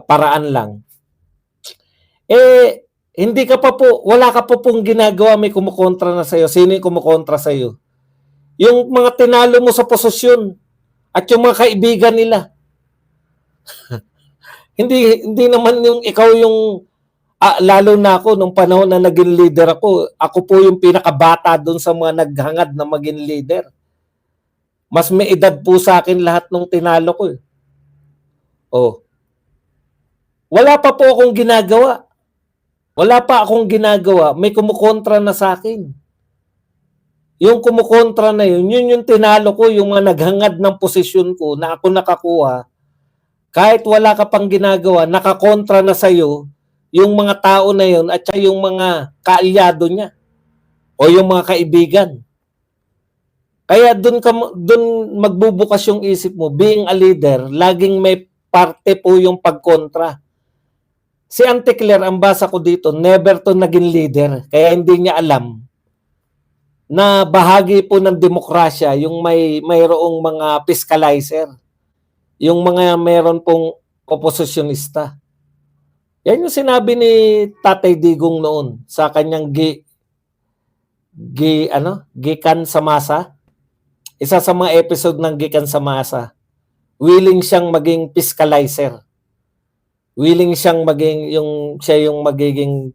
paraan lang. Eh, hindi ka pa po, wala ka po pong ginagawa, may kumukontra na sa'yo. Sino yung kumukontra sa'yo? Yung mga tinalo mo sa posisyon at yung mga kaibigan nila. Hindi naman yung ikaw yung lalo na ako nung panahon na naging leader ako po yung pinakabata doon sa mga naghangad na maging leader. Mas may edad po sa akin lahat nung tinalo ko. Oh. Wala pa po akong ginagawa. Wala pa akong ginagawa. May kumukontra na sa akin. Yung kumukontra na yun yung tinalo ko, yung mga naghangad ng posisyon ko na ako nakakuha. Kahit wala ka pang ginagawa, nakakontra na sa'yo yung mga tao na yun at yung mga kaalyado niya o yung mga kaibigan. Kaya doon magbubukas yung isip mo. Being a leader, laging may parte po yung pagkontra. Si Anticler, ang basa ko dito, never to naging leader. Kaya hindi niya alam na bahagi po ng demokrasya yung mayroong mga fiscalizer. Yung mga meron pong opozisyonista. Yan yung sinabi ni Tatay Digong noon sa kanyang Gikan sa Masa. Isa sa mga episode ng Gikan sa Masa. Willing siyang maging fiscalizer. Willing siyang siya yung magiging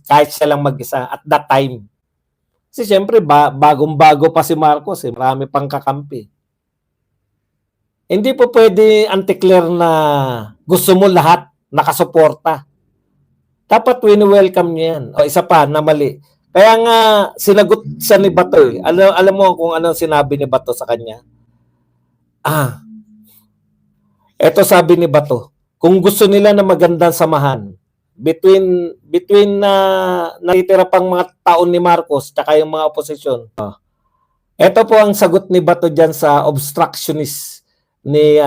kahit siya lang mag-isa at that time. Kasi siyempre bagong-bago pa si Marcos, marami pang kakampi. Hindi po pwede Anticler na gusto mo lahat nakasuporta. Dapat wini-welcome niya yan. O isa pa na mali. Kaya nga sinagot siya ni Bato. Alam mo kung ano sinabi ni Bato sa kanya? Ito sabi ni Bato. Kung gusto nila na magandang samahan between natitira pang mga taon ni Marcos tsaka yung mga oposisyon. Ito po ang sagot ni Bato diyan sa obstructionist ni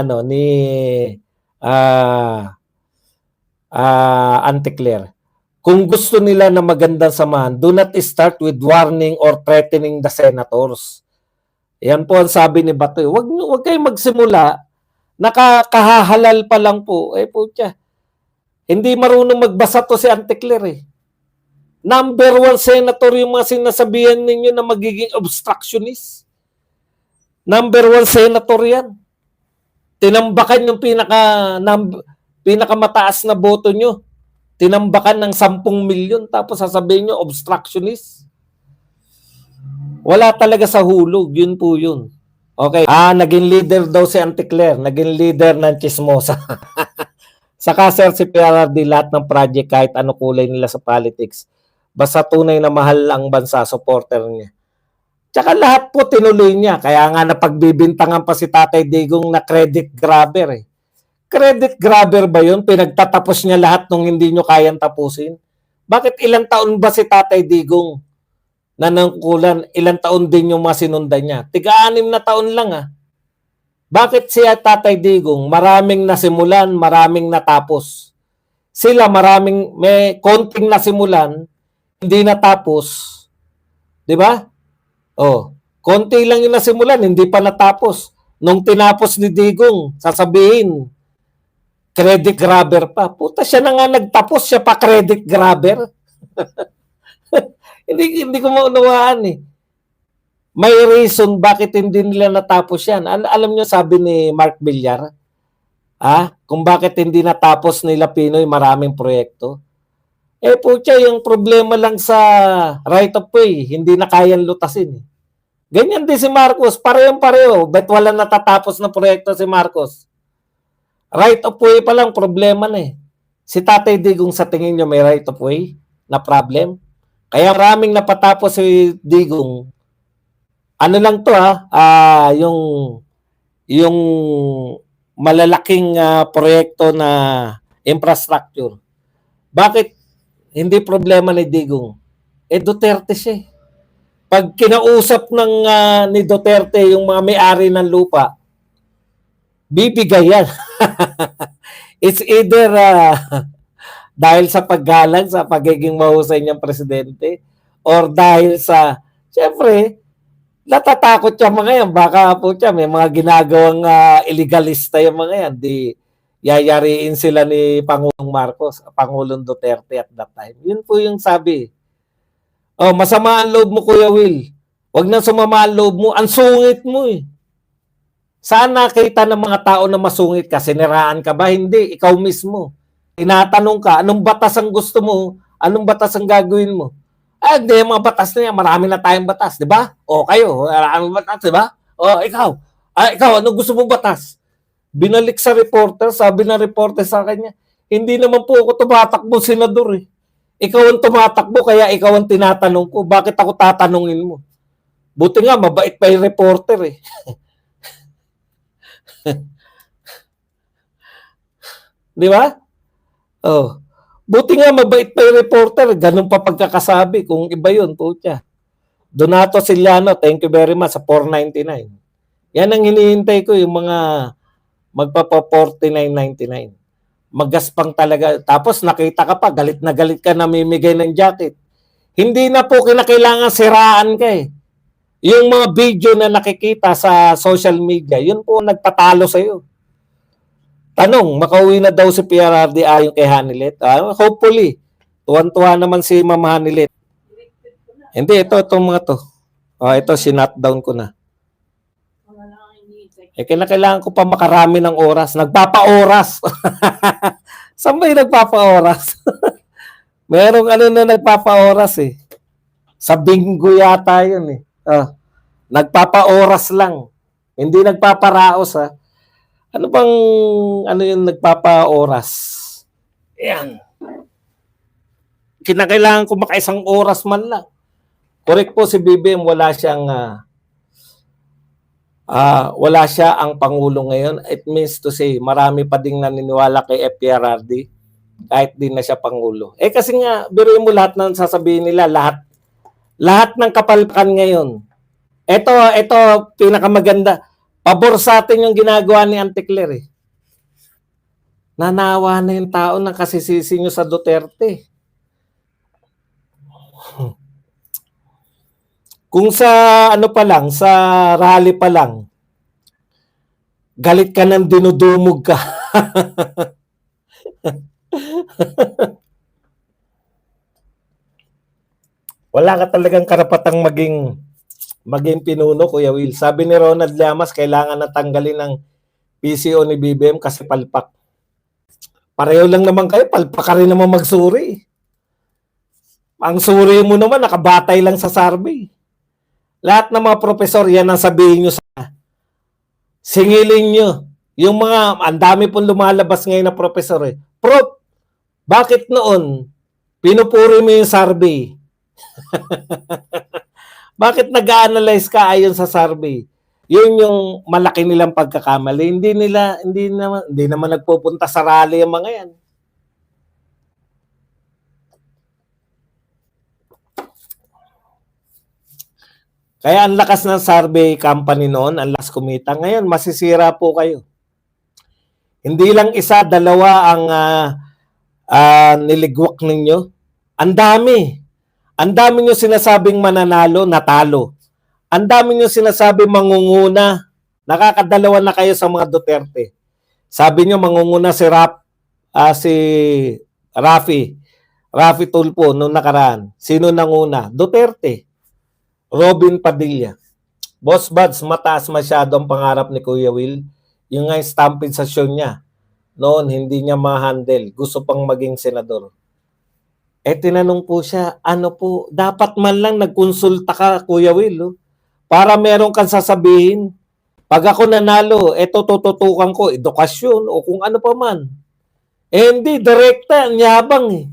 Anticler. Kung gusto nila na magandang samahan, do not start with warning or threatening the senators. Yan po ang sabi ni Bato. Wag kayong magsimula. Nakakahalal pa lang po. Putya. Hindi marunong magbasa to si Anticler Number 1 senator yung mga sinasabihan ninyo na magiging obstructionist. Number 1 senator yan. Tinambakan yung pinakamataas na boto nyo. Tinambakan ng 10 milyon tapos sasabihin nyo obstructionist. Wala talaga sa hulog. Yun po yun. Okay. Naging leader daw si Anticler. Naging leader ng chismosa. Saka sir, si PRRD lahat ng project kahit ano kulay nila sa politics. Basta tunay na mahal ang bansa, supporter niya. Tsaka lahat po tinuloy niya. Kaya nga napagbibintangan pa si Tatay Digong na credit grabber Credit grabber ba yun? Pinagtatapos niya lahat nung hindi nyo kayang tapusin? Bakit ilang taon ba si Tatay Digong nanangkulan? Ilang taon din yung masinundan niya? 6 na taon lang Bakit siya Tatay Digong? Maraming nasimulan, maraming natapos. Sila may konting nasimulan, hindi natapos. Di ba? Konti lang yung nasimulan, hindi pa natapos. Nung tinapos ni Digong, sasabihin, credit grabber pa. Puta, siya na nga nagtapos, siya pa credit grabber. hindi ko maunawaan May reason bakit hindi nila natapos yan. Alam nyo, sabi ni Mark Villar, kung bakit hindi natapos nila Pinoy maraming proyekto. Putya, yung problema lang sa right of way, hindi na kayang lutasin. Ganyan din si Marcos, parehong-pareho. Bet wala natatapos na proyekto si Marcos. Right of way pa lang, problema na Si Tatay Digong sa tingin nyo may right of way na problem? Kaya maraming napatapos si Digong. Ano lang to yung malalaking proyekto na infrastructure. Bakit hindi problema ni Digong? Duterte siya. Pag kinausap ni Duterte yung mga may-ari ng lupa, bibigay yan. It's either dahil sa paggalang sa pagiging mahusay niyang presidente or dahil sa, siyempre, natatakot yung mga yan. Baka po siya, may mga ginagawang illegalista yung mga yan. yayariin sila ni Pangulong Marcos, Pangulong Duterte at that time. Yun po yung sabi. Oh, masama ang loob mo, Kuya Will. Huwag na sumama ang loob mo. Ang sungit mo eh. Saan nakita ng mga tao na masungit ka? Siniraan ka ba? Hindi. Ikaw mismo. Tinatanong ka, anong batas ang gusto mo? Anong batas ang gagawin mo? Ah, hindi, mga batas na yan. Marami na tayong batas, di ba? O kayo, anong batas, di ba? O ikaw. Ah, ikaw, anong gusto mong batas? Binalik sa reporter, sabi ng reporter sa kanya, hindi naman po ako tumatakbo, senador eh. Ikaw ang tumatakbo, kaya ikaw ang tinatanong ko. Bakit ako tatanungin mo? Buti nga, mabait pa yung reporter eh. Di ba? Oh. Buti nga, mabait pa yung reporter. Ganun pa pagkakasabi. Kung iba yun, putya. Donato Siliano, thank you very much sa 499. Yan ang hinihintay ko, yung mga magpapa 49.99. Magaspang talaga. Tapos nakita ka pa, galit na galit ka, namimigay ng jacket. Hindi na po kinakailangan siraan ka eh. Yung mga video na nakikita sa social media, yun po nagpatalo sa'yo. Tanong, makauwi na daw si PRRD ayon kay Hanilet? Hopefully. Tuwan-tuwa naman si Ma'am Hanilet. Hindi, itong mga to. Ito, sinat down ko na. Kailangan ko pa makarami ng oras. Nagpapa-oras. Saan ba yung nagpapa-oras? Merong na nagpapa-oras eh. Sa bingo yata yun eh. Nagpapa-oras lang. Hindi nagpaparaos ha. Ano bang yung nagpapa-oras? Yan. Kinakailangan ko makaisang oras man lang. Correct po si BBM, wala siyang wala siya ang Pangulo ngayon. It means to say, marami pa ding naniniwala kay FPRRD kahit di na siya Pangulo. Kasi nga, biruin mo lahat ng sasabihin nila, lahat ng kapalpakan ngayon. Ito pinakamaganda. Pabor sa atin yung ginagawa ni Anticler eh. Nanawa na yung tao na kasisisi nyo sa Duterte. Kung sa pa lang, sa rally pa lang, galit ka ng dinudumog ka. Wala ka talagang karapatang maging pinuno, Kuya Will. Sabi ni Ronald Llamas, kailangan na tanggalin ng PCO ni BBM kasi palpak. Pareho lang naman kayo, palpak ka rin naman magsuri. Ang suri mo naman, nakabatay lang sa survey. Lahat ng mga profesor, yan ang sabihin nyo sa singilin nyo. Yung mga, ang dami pong lumalabas ngayon na profesor eh. Prof, bakit noon pinupuri mo yung survey? Bakit nag-a-analyze ka ayon sa survey? Yun yung malaki nilang pagkakamali. Hindi naman nagpupunta sa rally ang mga yan. Kaya ang lakas ng survey company noon, ang lakas kumita. Ngayon, masisira po kayo. Hindi lang isa, dalawa ang niligwak ninyo. Ang dami. Ang dami nyo sinasabing mananalo, natalo. Ang dami nyo sinasabing mangunguna. Nakakadalawa na kayo sa mga Duterte. Sabi nyo mangunguna si Rafi Tulfo noong nakaraan. Sino nanguna? Duterte. Robin Padilla. Boss Buds, mataas masyado ang pangarap ni Kuya Will. Yung nga stampensasyon niya. Noon, hindi niya ma-handle. Gusto pang maging senador. Tinanong po siya, dapat man lang nagkonsulta ka, Kuya Will, para meron kang sasabihin. Pag ako nanalo, tututukan ko, edukasyon, o kung ano pa man. Hindi, direkta, nyabang eh.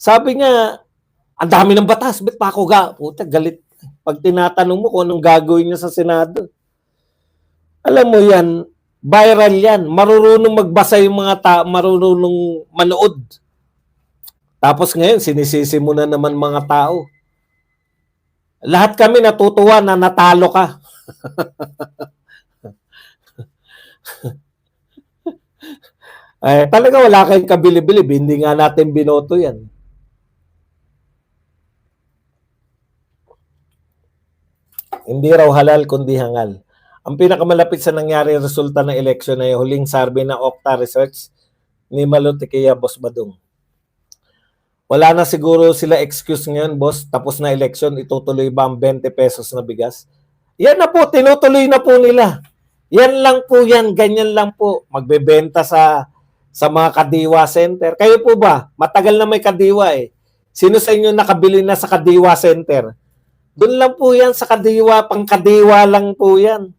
Sabi niya, ang dami ng batas, ba't pa ako puta, galit. Pag tinatanong mo kung anong gagawin niya sa Senado. Alam mo yan, viral yan. Marunong magbasa yung mga marunong manood. Tapos ngayon, sinisisi mo na naman mga tao. Lahat kami natutuwa na natalo ka. Talaga wala kayong kabilib-bilib. Hindi nga natin binoto yan. Hindi raw halal kundi hangal. Ang pinakamalapit sa nangyari resulta ng eleksyon ay huling survey ng Okta Research ni Malutikia, Boss Badong. Wala na siguro sila excuse ngayon, boss. Tapos na election, itutuloy ba ang 20 pesos na bigas? Yan na po, tinutuloy na po nila. Yan lang po yan, ganyan lang po. Magbebenta sa mga Kadiwa Center. Kayo po ba? Matagal na may Kadiwa eh. Sino sa inyo nakabili na sa Kadiwa Center? Doon lang po yan sa Kadiwa, pang Kadiwa lang po yan.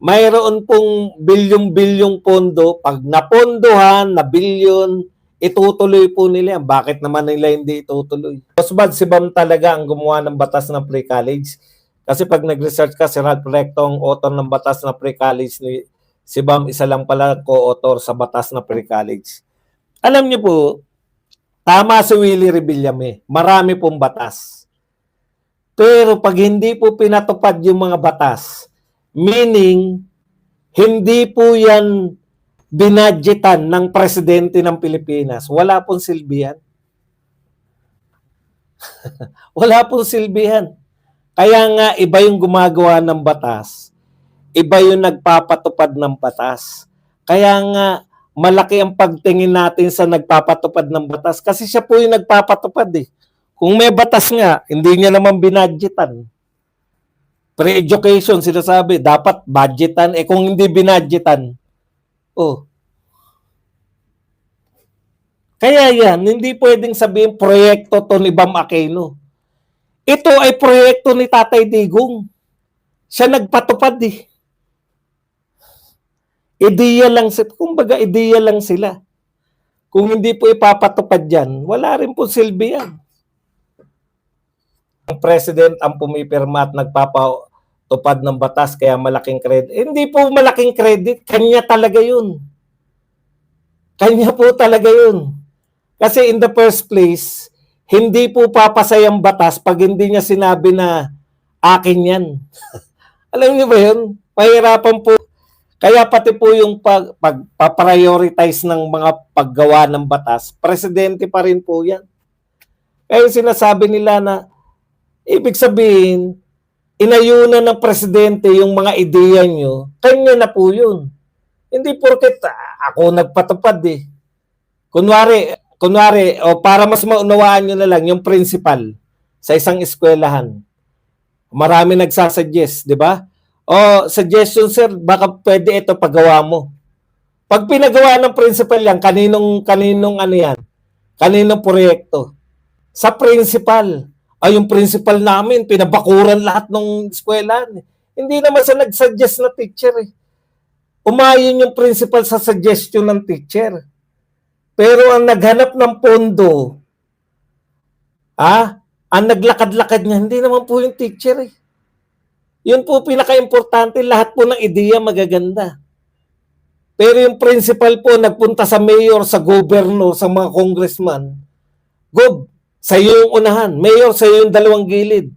Mayroon pong bilyong-bilyong pondo. Pag napondohan, na bilyon, itutuloy po nila yan. Bakit naman nila hindi itutuloy? Bad si Bam talaga ang gumawa ng batas ng pre-college. Kasi pag nag-research ka, si Ralph Recto ang author ng batas na pre-college. Si Bam isa lang pala co-author sa batas na pre-college. Alam niyo po, tama si Willie Rebillame. Marami pong batas. Pero pag hindi po pinatupad yung mga batas, meaning, hindi po yan binadgetan ng presidente ng Pilipinas. Wala pong silbihan. Wala pong silbihan. Kaya nga, iba yung gumagawa ng batas. Iba yung nagpapatupad ng batas. Kaya nga, malaki ang pagtingin natin sa nagpapatupad ng batas. Kasi siya po yung nagpapatupad eh. Kung may batas nga, hindi niya naman binadgetan. Pre-education, sinasabi, dapat budgetan. Eh kung hindi binadgetan, oh. Kaya yan, hindi pwedeng sabihin proyekto to ni Bam Aquino. Ito ay proyekto ni Tatay Digong. Siya nagpatupad eh. Ideya lang, kumbaga ideya lang sila. Kung hindi po ipapatupad yan, wala rin po silbi yan. Ang president ang pumipirma at nagpapatupad ng batas kaya malaking credit. Hindi po malaking credit, kanya talaga yun. Kanya po talaga yun. Kasi in the first place, hindi po papasay ang batas pag hindi niya sinabi na akin yan. Alam niyo ba yun? Mahirapan po. Kaya pati po yung pag-prioritize ng mga paggawa ng batas, presidente pa rin po yan. Kaya sinasabi nila na ibig sabihin, inayunan ng presidente yung mga ideya nyo, kanya na po yun. Hindi porket ako nagpatupad eh. Kunwari, o para mas maunawaan nyo na lang, yung principal sa isang eskwelahan. Marami nagsasuggest, di ba? O, suggestion sir, baka pwede ito pagawa mo. Pag pinagawa ng principal yan, kaninong ano yan? Kaninong proyekto? Sa principal. Yung principal namin, pinabakuran lahat ng eskwelahan. Hindi naman sa nag-suggest na teacher eh. Umayon yung principal sa suggestion ng teacher. Pero ang naghanap ng pondo, ang naglakad-lakad niya, hindi naman po yung teacher eh. Yun po pinaka-importante, lahat po ng ideya magaganda. Pero yung principal po, nagpunta sa mayor, sa governor, sa mga congressman, Gob, sa iyo yung unahan. Mayor, sa iyo yung dalawang gilid.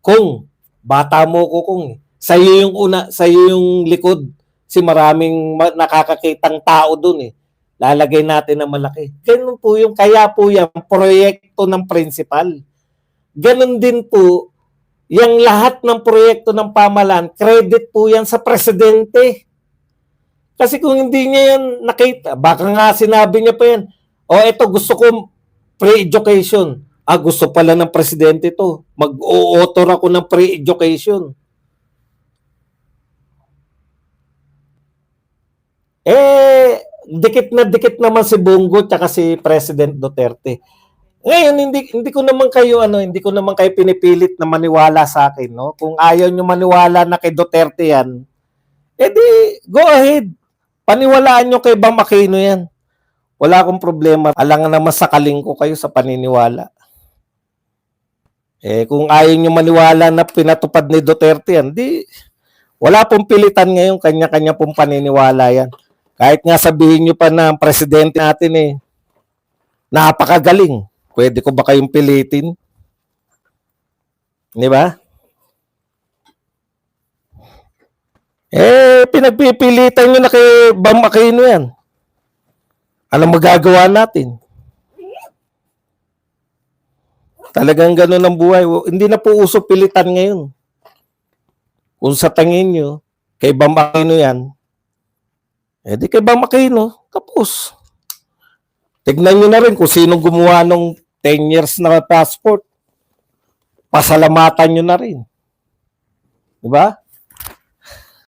Kung, bata mo ko kung. Sa iyo yung sa iyo yung likod. Si maraming nakakakitang tao dun eh. Lalagay natin na malaki. Ganun po yung, kaya po yung proyekto ng principal. Ganun din po, yung lahat ng proyekto ng pamahalaan, credit po yan sa presidente. Kasi kung hindi niya yan nakita, baka nga sinabi niya pa yan, eto gusto ko pre-education. Gusto pala ng presidente to. Mag-o-author ako ng pre-education. Dikit naman si Bongo at si President Duterte. Ngayon hindi ko naman kayo pinipilit na maniwala sa akin, no? Kung ayaw niyo maniwala na kay Duterte yan, edi go ahead. Paniwalaan niyo kay Bam Aquino yan. Wala akong problema. Alangan naman sakaling ko kayo sa paniniwala. Kung ayaw nyo maniwala na pinatupad ni Duterte yan, wala pong pilitan ngayon, kanya-kanya pong paniniwala yan. Kahit nga sabihin nyo pa na ang presidente natin napakagaling. Pwede ko ba kayong pilitin? Di ba? Pinagpipilitan nyo na kay Bam Aquino yan. Anong magagawa natin? Talagang gano'n ang buhay. Hindi na po uso pilitan ngayon. Kung sa tingin nyo, Kay Bam Aquino yan. Eh di kay Bam Aquino, tapos. Tignan nyo na rin kung sinong gumawa ng 10 years na passport. Pasalamatan nyo na rin. Diba?